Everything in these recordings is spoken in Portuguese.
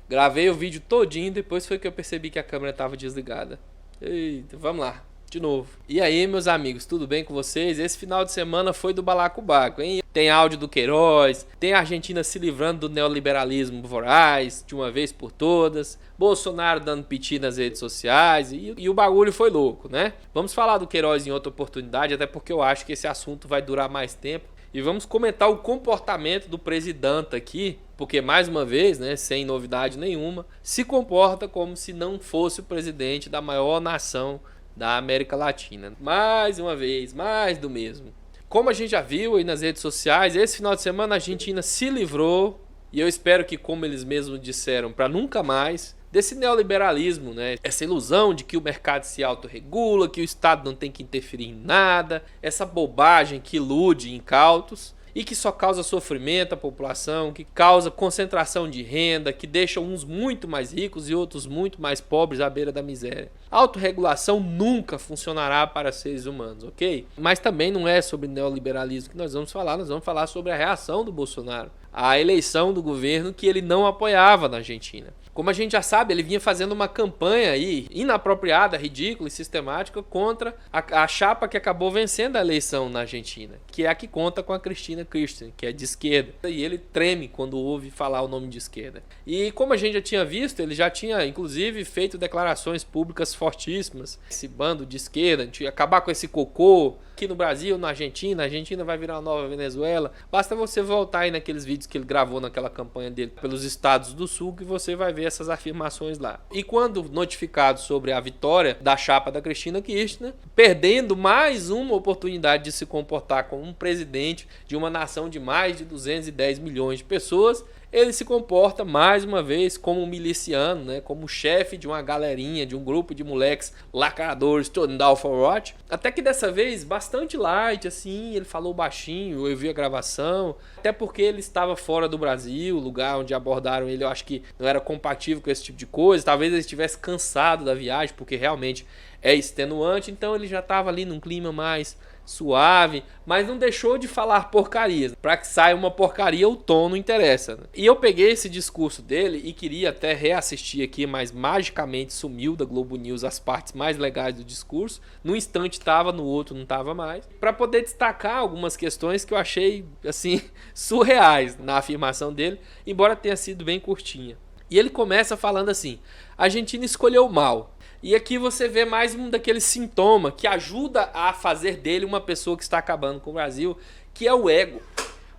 Gravei o vídeo todinho, depois foi que eu percebi que a câmera estava desligada. Eita, vamos lá, de novo. E aí, meus amigos, tudo bem com vocês? Esse final de semana foi do balacobaco, hein? Tem áudio do Queiroz, tem a Argentina se livrando do neoliberalismo voraz, de uma vez por todas, Bolsonaro dando piti nas redes sociais e o bagulho foi louco, né? Vamos falar do Queiroz em outra oportunidade, até porque eu acho que esse assunto vai durar mais tempo. E vamos comentar o comportamento do presidente aqui, porque mais uma vez, né, sem novidade nenhuma, se comporta como se não fosse o presidente da maior nação da América Latina. Mais uma vez, mais do mesmo. Como a gente já viu aí nas redes sociais, esse final de semana a Argentina se livrou, e eu espero que, como eles mesmos disseram, para nunca mais, desse neoliberalismo, né? Essa ilusão de que o mercado se autorregula, que o Estado não tem que interferir em nada, essa bobagem que ilude incautos e que só causa sofrimento à população, que causa concentração de renda, que deixa uns muito mais ricos e outros muito mais pobres à beira da miséria. A autorregulação nunca funcionará para seres humanos, ok? Mas também não é sobre neoliberalismo que nós vamos falar sobre a reação do Bolsonaro à eleição do governo que ele não apoiava na Argentina. Como a gente já sabe, ele vinha fazendo uma campanha aí inapropriada, ridícula e sistemática contra a chapa que acabou vencendo a eleição na Argentina, que é a que conta com a Cristina Kirchner, que é de esquerda. E ele treme quando ouve falar o nome de esquerda. E como a gente já tinha visto, ele já tinha inclusive feito declarações públicas fortíssimas. Esse bando de esquerda, a gente ia acabar com esse cocô. Aqui no Brasil, na Argentina, a Argentina vai virar uma nova Venezuela. Basta você voltar aí naqueles vídeos que ele gravou naquela campanha dele pelos estados do sul que você vai ver essas afirmações lá. E quando notificado sobre a vitória da chapa da Cristina Kirchner, perdendo mais uma oportunidade de se comportar como um presidente de uma nação de mais de 210 milhões de pessoas, ele se comporta mais uma vez como um miliciano, né? Como chefe de uma galerinha, de um grupo de moleques lacradores, turn down for what? Até que dessa vez, bastante light, assim, ele falou baixinho, eu vi a gravação, até porque ele estava fora do Brasil, o lugar onde abordaram ele eu acho que não era compatível com esse tipo de coisa, talvez ele estivesse cansado da viagem, porque realmente é extenuante, então ele já estava ali num clima mais suave, mas não deixou de falar porcarias. Para que saia uma porcaria, o tom não interessa, né? E eu peguei esse discurso dele e queria até reassistir aqui, mas magicamente sumiu da Globo News as partes mais legais do discurso. No instante estava, no outro não estava mais. Para poder destacar algumas questões que eu achei assim surreais na afirmação dele, embora tenha sido bem curtinha. E ele começa falando assim: a Argentina escolheu mal. E aqui você vê mais um daqueles sintomas que ajuda a fazer dele uma pessoa que está acabando com o Brasil, que é o ego.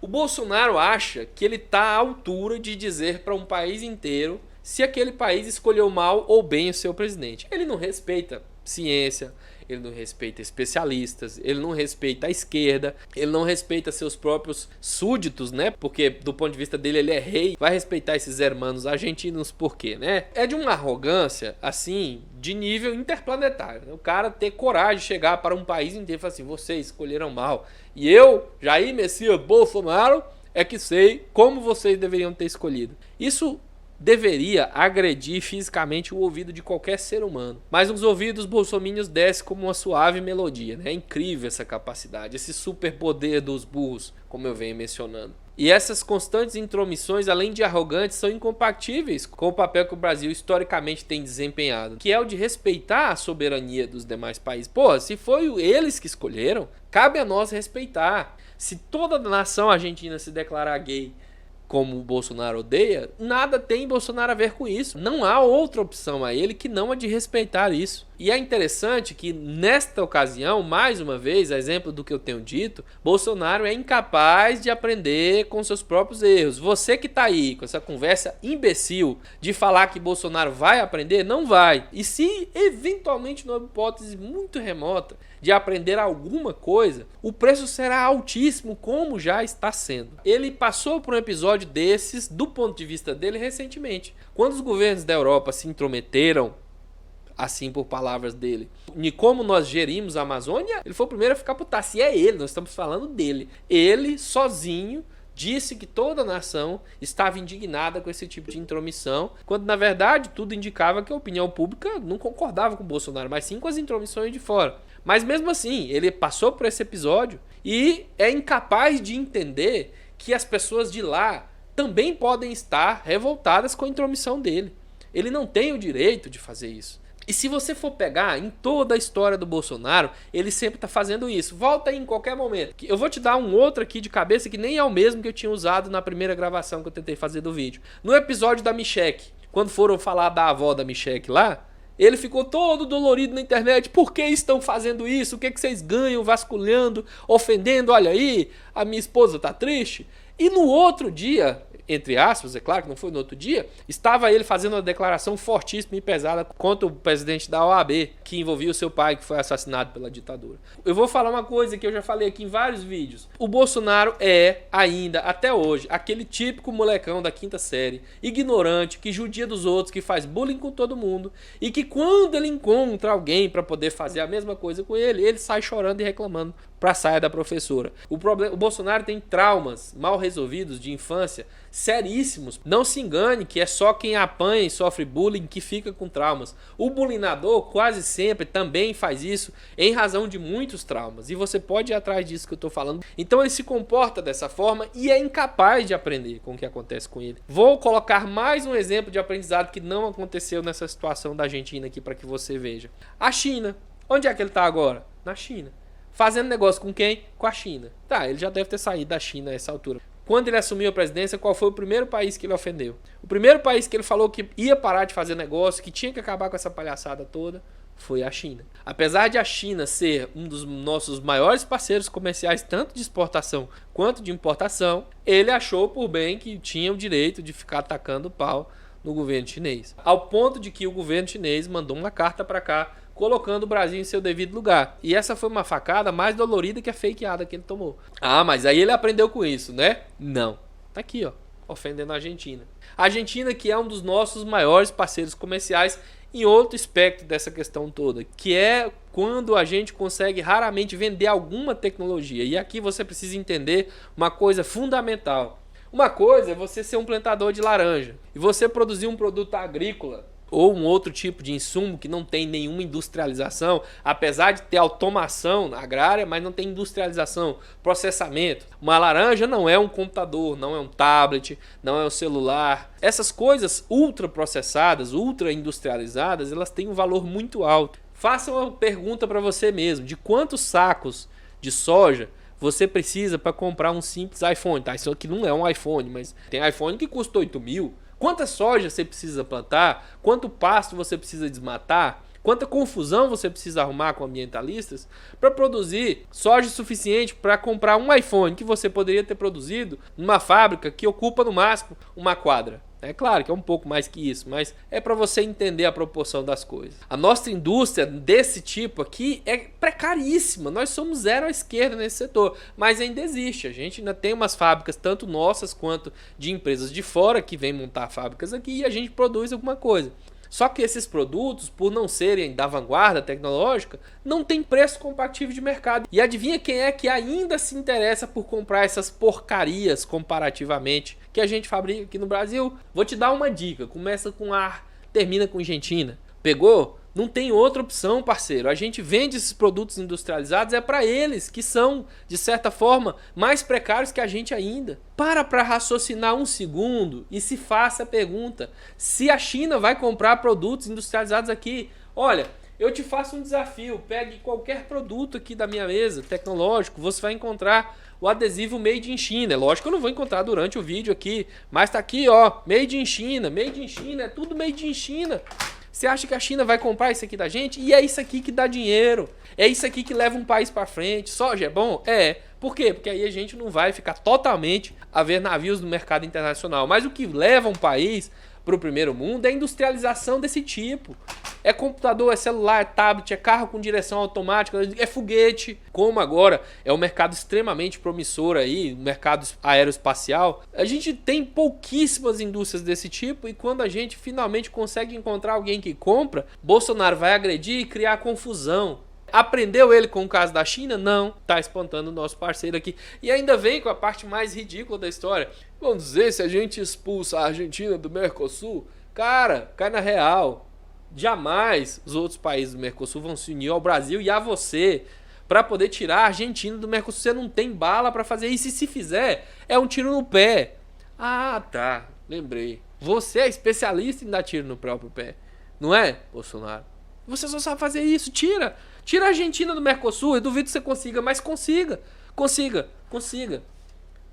O Bolsonaro acha que ele está à altura de dizer para um país inteiro se aquele país escolheu mal ou bem o seu presidente. Ele não respeita ciência, ele não respeita especialistas, ele não respeita a esquerda, ele não respeita seus próprios súditos, né? Porque do ponto de vista dele ele é rei, vai respeitar esses hermanos argentinos por quê, né? É de uma arrogância, assim, de nível interplanetário, né? O cara ter coragem de chegar para um país inteiro e falar assim: vocês escolheram mal, e eu, Jair Messias Bolsonaro, é que sei como vocês deveriam ter escolhido. Isso deveria agredir fisicamente o ouvido de qualquer ser humano. Mas nos ouvidos bolsominions desce como uma suave melodia, né? É incrível essa capacidade, esse superpoder dos burros, como eu venho mencionando. E essas constantes intromissões, além de arrogantes, são incompatíveis com o papel que o Brasil historicamente tem desempenhado, que é o de respeitar a soberania dos demais países. Pô, se foi eles que escolheram, cabe a nós respeitar. Se toda a nação argentina se declarar gay, como o Bolsonaro odeia, nada tem Bolsonaro a ver com isso. Não há outra opção a ele que não a de respeitar isso. E é interessante que nesta ocasião, mais uma vez, a exemplo do que eu tenho dito, Bolsonaro é incapaz de aprender com seus próprios erros. Você que está aí com essa conversa imbecil de falar que Bolsonaro vai aprender, não vai. E se eventualmente, numa hipótese muito remota, de aprender alguma coisa, o preço será altíssimo, como já está sendo. Ele passou por um episódio desses, do ponto de vista dele, recentemente. Quando os governos da Europa se intrometeram, assim por palavras dele, e como nós gerimos a Amazônia, ele foi o primeiro a ficar putaço. E é ele, nós estamos falando dele. Ele, sozinho, disse que toda a nação estava indignada com esse tipo de intromissão, quando na verdade tudo indicava que a opinião pública não concordava com o Bolsonaro, mas sim com as intromissões de fora. Mas mesmo assim, ele passou por esse episódio e é incapaz de entender que as pessoas de lá também podem estar revoltadas com a intromissão dele. Ele não tem o direito de fazer isso. E se você for pegar em toda a história do Bolsonaro, ele sempre está fazendo isso. Volta aí em qualquer momento. Eu vou te dar um outro aqui de cabeça que nem é o mesmo que eu tinha usado na primeira gravação que eu tentei fazer do vídeo. No episódio da Michelle, quando foram falar da avó da Michelle lá, ele ficou todo dolorido na internet. Por que estão fazendo isso? O que vocês ganham vasculhando, ofendendo? Olha aí, a minha esposa tá triste. E no outro dia, entre aspas, é claro que não foi no outro dia, estava ele fazendo uma declaração fortíssima e pesada contra o presidente da OAB, que envolvia o seu pai, que foi assassinado pela ditadura. Eu vou falar uma coisa que eu já falei aqui em vários vídeos. O Bolsonaro é, ainda, até hoje, aquele típico molecão da quinta série, ignorante, que judia dos outros, que faz bullying com todo mundo, e que quando ele encontra alguém para poder fazer a mesma coisa com ele, ele sai chorando e reclamando para a saia da professora. O Bolsonaro tem traumas mal resolvidos de infância seríssimos. Não se engane que é só quem apanha e sofre bullying que fica com traumas. O bulinador quase sempre também faz isso em razão de muitos traumas. E você pode ir atrás disso que eu estou falando. Então ele se comporta dessa forma e é incapaz de aprender com o que acontece com ele. Vou colocar mais um exemplo de aprendizado que não aconteceu nessa situação da Argentina aqui para que você veja. A China. Onde é que ele está agora? Na China. Fazendo negócio com quem? Com a China. Tá, ele já deve ter saído da China a essa altura. Quando ele assumiu a presidência, qual foi o primeiro país que ele ofendeu? O primeiro país que ele falou que ia parar de fazer negócio, que tinha que acabar com essa palhaçada toda, foi a China. Apesar de a China ser um dos nossos maiores parceiros comerciais, tanto de exportação quanto de importação, ele achou por bem que tinha o direito de ficar atacando o pau no governo chinês. Ao ponto de que o governo chinês mandou uma carta para cá, colocando o Brasil em seu devido lugar. E essa foi uma facada mais dolorida que a fakeada que ele tomou. Ah, mas aí ele aprendeu com isso, né? Não. Tá aqui, ó, ofendendo a Argentina. A Argentina, que é um dos nossos maiores parceiros comerciais em outro aspecto dessa questão toda, que é quando a gente consegue raramente vender alguma tecnologia. E aqui você precisa entender uma coisa fundamental. Uma coisa é você ser um plantador de laranja e você produzir um produto agrícola ou um outro tipo de insumo que não tem nenhuma industrialização, apesar de ter automação agrária, mas não tem industrialização, processamento. Uma laranja não é um computador, não é um tablet, não é um celular. Essas coisas ultra processadas, ultra industrializadas, elas têm um valor muito alto. Faça uma pergunta para você mesmo, de quantos sacos de soja você precisa para comprar um simples iPhone? Tá, isso aqui não é um iPhone, mas tem iPhone que custa 8 mil. Quanta soja você precisa plantar? Quanto pasto você precisa desmatar? Quanta confusão você precisa arrumar com ambientalistas para produzir soja suficiente para comprar um iPhone que você poderia ter produzido numa fábrica que ocupa no máximo uma quadra? É claro que é um pouco mais que isso, mas é para você entender a proporção das coisas. A nossa indústria desse tipo aqui é precaríssima. Nós somos zero à esquerda nesse setor, mas ainda existe. A gente ainda tem umas fábricas, tanto nossas quanto de empresas de fora, que vêm montar fábricas aqui e a gente produz alguma coisa. Só que esses produtos, por não serem da vanguarda tecnológica, não tem preço compatível de mercado. E adivinha quem é que ainda se interessa por comprar essas porcarias comparativamente que a gente fabrica aqui no Brasil? Vou te dar uma dica. Começa com ar, termina com Argentina. Pegou? Não tem outra opção, parceiro. A gente vende esses produtos industrializados, é para eles, que são, de certa forma, mais precários que a gente ainda. Para raciocinar um segundo e se faça a pergunta: se a China vai comprar produtos industrializados aqui? Olha, eu te faço um desafio. Pegue qualquer produto aqui da minha mesa, tecnológico, você vai encontrar o adesivo Made in China. É lógico que eu não vou encontrar durante o vídeo aqui, mas tá aqui, ó, Made in China, Made in China, é tudo Made in China. Você acha que a China vai comprar isso aqui da gente? E é isso aqui que dá dinheiro. É isso aqui que leva um país para frente. Soja é bom? É. Por quê? Porque aí a gente não vai ficar totalmente a ver navios no mercado internacional. Mas o que leva um país para o primeiro mundo é industrialização desse tipo. É computador, é celular, é tablet, é carro com direção automática, é foguete. Como agora é um mercado extremamente promissor aí, o mercado aeroespacial, a gente tem pouquíssimas indústrias desse tipo e quando a gente finalmente consegue encontrar alguém que compra, Bolsonaro vai agredir e criar confusão. Aprendeu ele com o caso da China? Não. Tá espantando o nosso parceiro aqui. E ainda vem com a parte mais ridícula da história. Vamos dizer, se a gente expulsa a Argentina do Mercosul, cara, cai na real. Jamais os outros países do Mercosul vão se unir ao Brasil e a você para poder tirar a Argentina do Mercosul. Você não tem bala para fazer isso. E se fizer, é um tiro no pé. Ah, tá. Lembrei. Você é especialista em dar tiro no próprio pé. Não é, Bolsonaro? Você só sabe fazer isso. Tira. Tira a Argentina do Mercosul. Eu duvido que você consiga, mas consiga. Consiga. Consiga.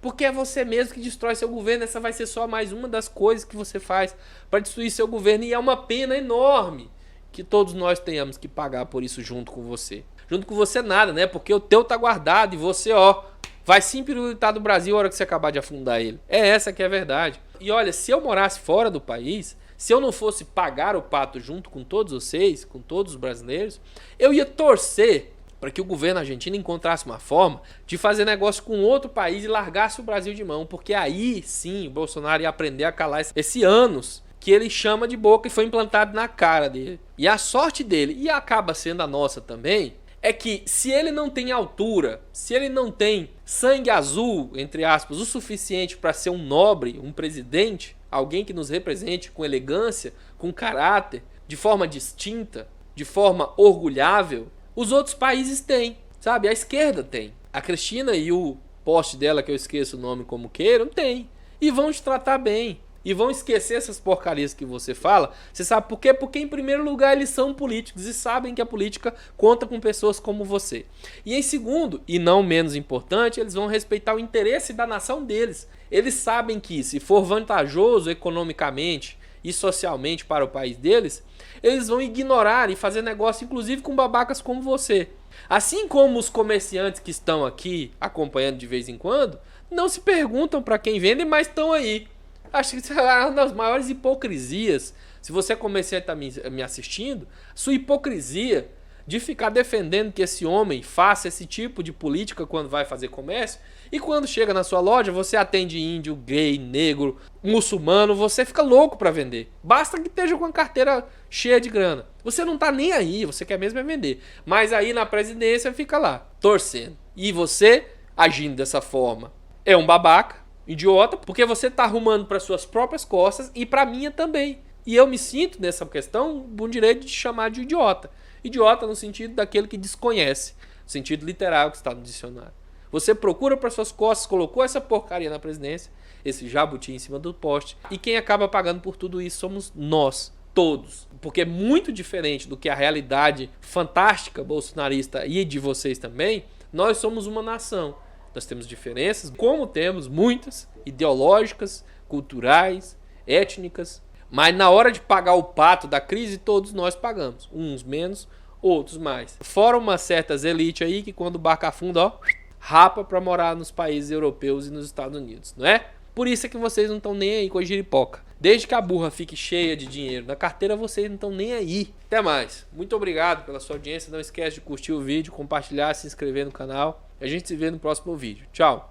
Porque é você mesmo que destrói seu governo. Essa vai ser só mais uma das coisas que você faz para destruir seu governo. E é uma pena enorme que todos nós tenhamos que pagar por isso junto com você. Junto com você nada, né? Porque o teu tá guardado e você, ó, vai sim pirulitar do Brasil a hora que você acabar de afundar ele. É essa que é a verdade. E olha, se eu morasse fora do país, se eu não fosse pagar o pato junto com todos vocês, com todos os brasileiros, eu ia torcer para que o governo argentino encontrasse uma forma de fazer negócio com outro país e largasse o Brasil de mão. Porque aí sim o Bolsonaro ia aprender a calar esse anos que ele chama de boca e foi implantado na cara dele. E a sorte dele, e acaba sendo a nossa também, é que se ele não tem altura, se ele não tem sangue azul, entre aspas, o suficiente para ser um nobre, um presidente, alguém que nos represente com elegância, com caráter, de forma distinta, de forma orgulhável, os outros países têm, sabe? A esquerda tem. A Cristina e o poste dela, que eu esqueço o nome como queiram, tem. E vão te tratar bem. E vão esquecer essas porcarias que você fala. Você sabe por quê? Porque em primeiro lugar eles são políticos e sabem que a política conta com pessoas como você. E em segundo, e não menos importante, eles vão respeitar o interesse da nação deles. Eles sabem que se for vantajoso economicamente e socialmente para o país deles, eles vão ignorar e fazer negócio inclusive com babacas como você. Assim como os comerciantes que estão aqui acompanhando de vez em quando, não se perguntam para quem vende, mas estão aí. Acho que isso é uma das maiores hipocrisias. Se você é comerciante está me assistindo, sua hipocrisia de ficar defendendo que esse homem faça esse tipo de política quando vai fazer comércio, e quando chega na sua loja você atende índio, gay, negro, muçulmano, você fica louco para vender. Basta que esteja com a carteira cheia de grana. Você não tá nem aí, você quer mesmo é vender. Mas aí na presidência fica lá, torcendo. E você, agindo dessa forma, é um babaca, idiota, porque você tá arrumando para suas próprias costas e para minha também. E eu me sinto nessa questão com direito de te chamar de idiota. Idiota no sentido daquele que desconhece, no sentido literal que está no dicionário. Você procura para suas costas, colocou essa porcaria na presidência, esse jabuti em cima do poste, e quem acaba pagando por tudo isso somos nós, todos. Porque é muito diferente do que a realidade fantástica bolsonarista e de vocês também, nós somos uma nação. Nós temos diferenças, como temos muitas, ideológicas, culturais, étnicas, mas na hora de pagar o pato da crise, todos nós pagamos. Uns menos, outros mais. Fora umas certas elites aí que quando o barco afunda, ó, rapa pra morar nos países europeus e nos Estados Unidos, não é? Por isso é que vocês não estão nem aí com a giripoca. Desde que a burra fique cheia de dinheiro na carteira, vocês não estão nem aí. Até mais. Muito obrigado pela sua audiência. Não esquece de curtir o vídeo, compartilhar, se inscrever no canal. A gente se vê no próximo vídeo. Tchau.